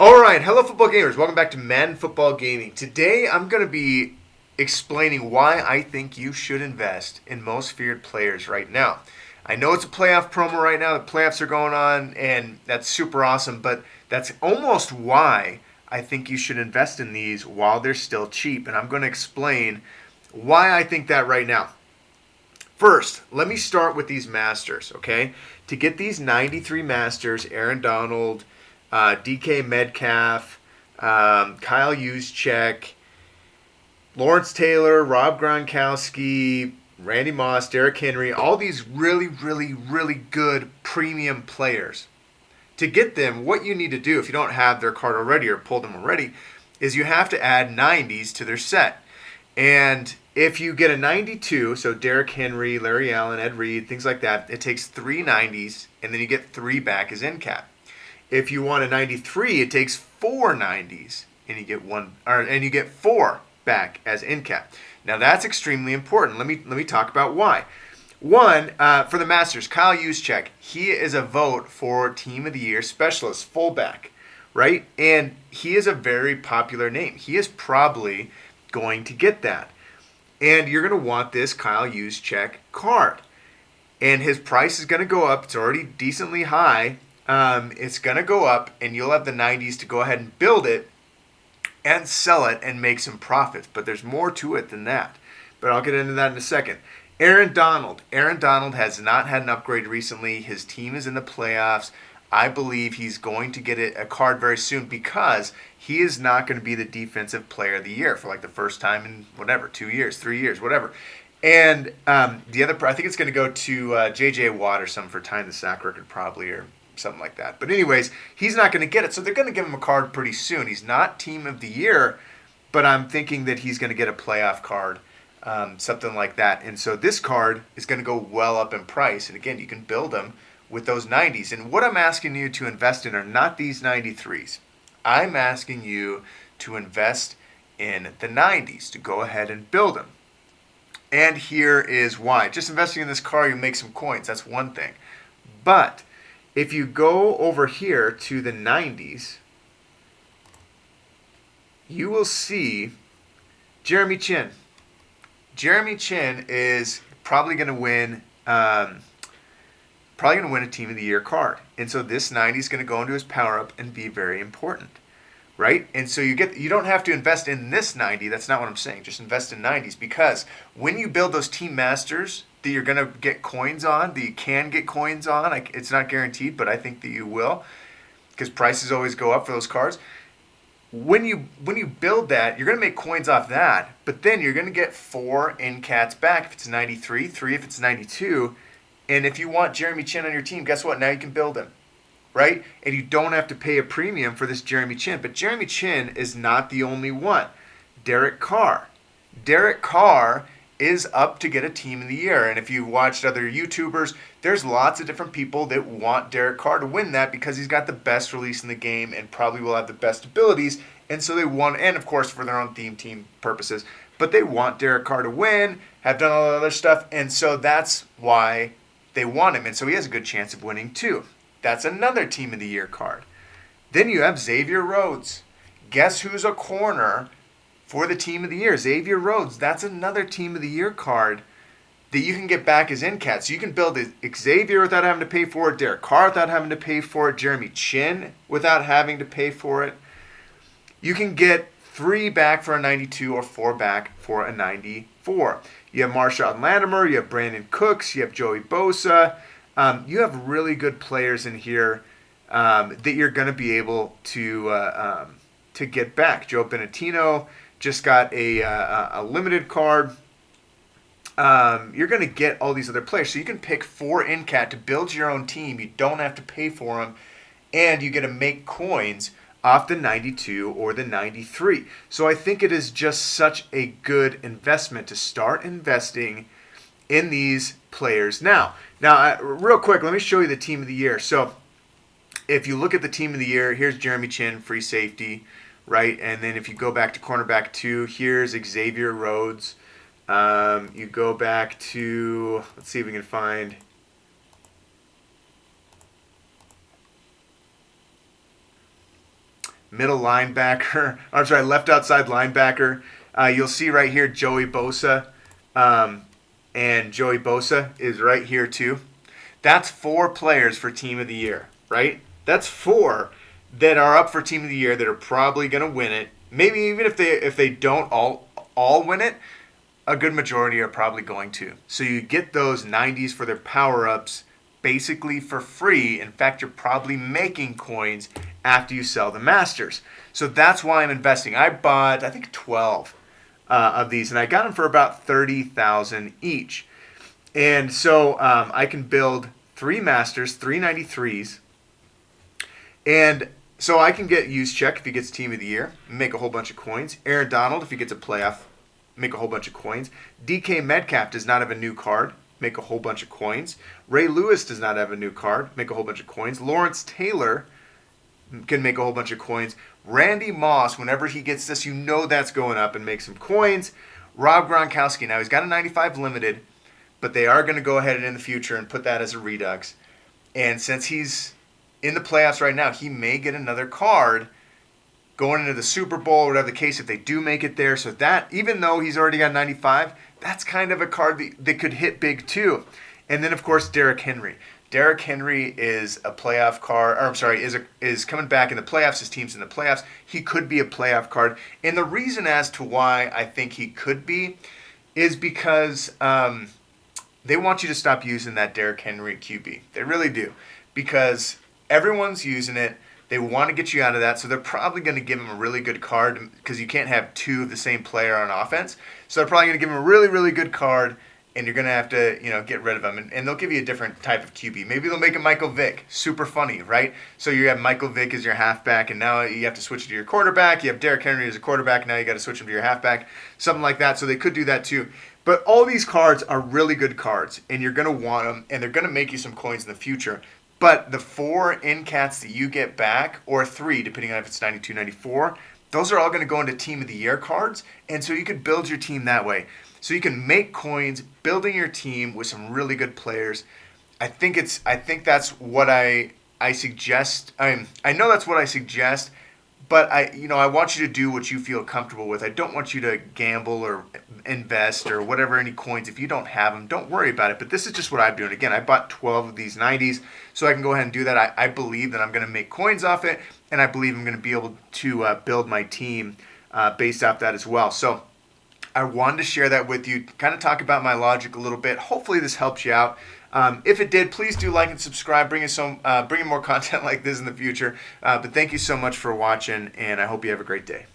Alright, hello football gamers. Welcome back to Madden Football Gaming. Today I'm going to be explaining why I think you should invest in most feared players right now. I know it's a playoff promo right now. The playoffs are going on, and that's super awesome, but that's almost why I think you should invest in these while they're still cheap, and I'm going to explain why I think that right now. First, let me start with these Masters, okay? To get these 93 Masters, Aaron Donald, DK Metcalf, Kyle Juszczyk, Lawrence Taylor, Rob Gronkowski, Randy Moss, Derrick Henry, all these really good premium players. To get them, what you need to do, if you don't have their card already or pulled them already, is you have to add 90s to their set. And if you get a 92, so Derrick Henry, Larry Allen, Ed Reed, things like that, it takes 3 90s, and then you get 3 back as end cap. If you want a 93, it takes 4 90s, and you get 4 back as end cap. Now that's extremely important. Let me talk about why. One, for the Masters, Kyle Juszczyk, he is a vote for Team of the Year Specialist fullback, right? And he is a very popular name. He is probably going to get that. And you're going to want this Kyle Juszczyk card. And his price is going to go up. It's already decently high. It's going to go up, and you'll have the 90s to go ahead and build it and sell it and make some profits. But there's more to it than that. But I'll get into that in a second. Aaron Donald. Aaron Donald has not had an upgrade recently. His team is in the playoffs. I believe he's going to get a card very soon because he is not going to be the defensive player of the year for like the first time in 2 years, 3 years, whatever. And the other, I think it's going to go to J.J. Watt or something for tying the sack record probably, or something like that. But anyways, he's not going to get it, so they're going to give him a card pretty soon. He's not team of the year, but I'm thinking that he's going to get a playoff card, something like that. And so this card is going to go well up in price. And again, you can build them with those 90s. And what I'm asking you to invest in are not these 93s. I'm asking you to invest in the 90s, to go ahead and build them. And here is why. Just investing in this car, you make some coins. That's one thing. But if you go over here to the 90s, you will see Jeremy Chin. Jeremy Chin is probably going to win a Team of the Year card. And so this 90 is going to go into his power-up and be very important, right? And so you don't have to invest in this 90. That's not what I'm saying. Just invest in 90s, because when you build those Team Masters that you're going to get coins on, that you can get coins on, it's not guaranteed, but I think that you will, because prices always go up for those cards. When you build that, you're going to make coins off that, but then you're going to get 4 NCATs back if it's 93, 3 if it's 92. And if you want Jeremy Chin on your team, guess what? Now you can build him, right? And you don't have to pay a premium for this Jeremy Chin. But Jeremy Chin is not the only one. Derek Carr. Derek Carr is up to get a Team of the Year. And if you've watched other YouTubers, there's lots of different people that want Derek Carr to win that because he's got the best release in the game and probably will have the best abilities. And so they want, and of course for their own team purposes, but they want Derek Carr to win, have done all the other stuff. And so that's why they want him, and so he has a good chance of winning too. That's another Team of the Year card. Then you have Xavier Rhodes. Guess who's a corner for the Team of the Year? Xavier Rhodes. That's another Team of the Year card that you can get back as NCAT. So you can build Xavier without having to pay for it, Derek Carr without having to pay for it, Jeremy Chin without having to pay for it. You can get 3 back for a 92 or 4 back for a 94. You have Marshawn Latimer, you have Brandon Cooks, you have Joey Bosa. You have really good players in here that you're going to be able to get back. Joe Benatino just got a limited card. You're going to get all these other players. So you can pick 4 NCAT to build your own team. You don't have to pay for them. And you get to make coins off the 92 or the 93. So I think it is just such a good investment to start investing in these players now. Now, real quick, let me show you the Team of the Year. So if you look at the Team of the Year, here's Jeremy Chin, free safety, right? And then if you go back to cornerback 2, here's Xavier Rhodes. You go back to, let's see if we can find middle linebacker. I'm sorry, left outside linebacker. You'll see right here Joey Bosa. And Joey Bosa is right here too. That's 4 players for Team of the Year, right? That's 4 that are up for Team of the Year that are probably going to win it. Maybe even if they don't all win it, a good majority are probably going to. So you get those 90s for their power-ups basically for free. In fact, you're probably making coins after you sell the Masters. So that's why I'm investing. I bought, I think, 12 of these, and I got them for about 30,000 each. And so I can build 3 Masters, 3 93s, and so I can get Juszczyk if he gets Team of the Year, make a whole bunch of coins. Aaron Donald if he gets a playoff, make a whole bunch of coins. DK Metcalf does not have a new card, make a whole bunch of coins. Ray Lewis does not have a new card, make a whole bunch of coins. Lawrence Taylor can make a whole bunch of coins. Randy Moss, whenever he gets this, you know that's going up and make some coins. Rob Gronkowski, now he's got a 95 limited, but they are going to go ahead in the future and put that as a Redux. And since he's in the playoffs right now, he may get another card going into the Super Bowl, whatever the case, if they do make it there. So that, even though he's already got 95, that's kind of a card that could hit big too. And then, of course, Derrick Henry. Derrick Henry is a playoff card, or I'm sorry, is coming back in the playoffs. His team's in the playoffs. He could be a playoff card. And the reason as to why I think he could be is because they want you to stop using that Derrick Henry QB. They really do. Because everyone's using it. They want to get you out of that. So they're probably going to give him a really good card because you can't have 2 of the same player on offense. So they're probably going to give him a really, really good card. And you're going to have to, get rid of him. And they'll give you a different type of QB. Maybe they'll make him Michael Vick. Super funny, right? So you have Michael Vick as your halfback, and now you have to switch to your quarterback. You have Derrick Henry as a quarterback. Now you got to switch him to your halfback. Something like that. So they could do that too. But all these cards are really good cards. And you're going to want them. And they're going to make you some coins in the future. But the 4 in-cats that you get back, or 3, depending on if it's 92, 94, those are all going to go into Team of the Year cards. And so you could build your team that way. So you can make coins building your team with some really good players. I think that's what I suggest. I know that's what I suggest, but I want you to do what you feel comfortable with. I don't want you to gamble or invest or whatever any coins. If you don't have them, don't worry about it. But this is just what I'm doing. Again, I bought 12 of these 90s, so I can go ahead and do that. I believe that I'm going to make coins off it, and I believe I'm going to be able to build my team based off that as well. So I wanted to share that with you, kind of talk about my logic a little bit. Hopefully this helps you out. If it did, please do like and subscribe. Bring more content like this in the future. But thank you so much for watching, and I hope you have a great day.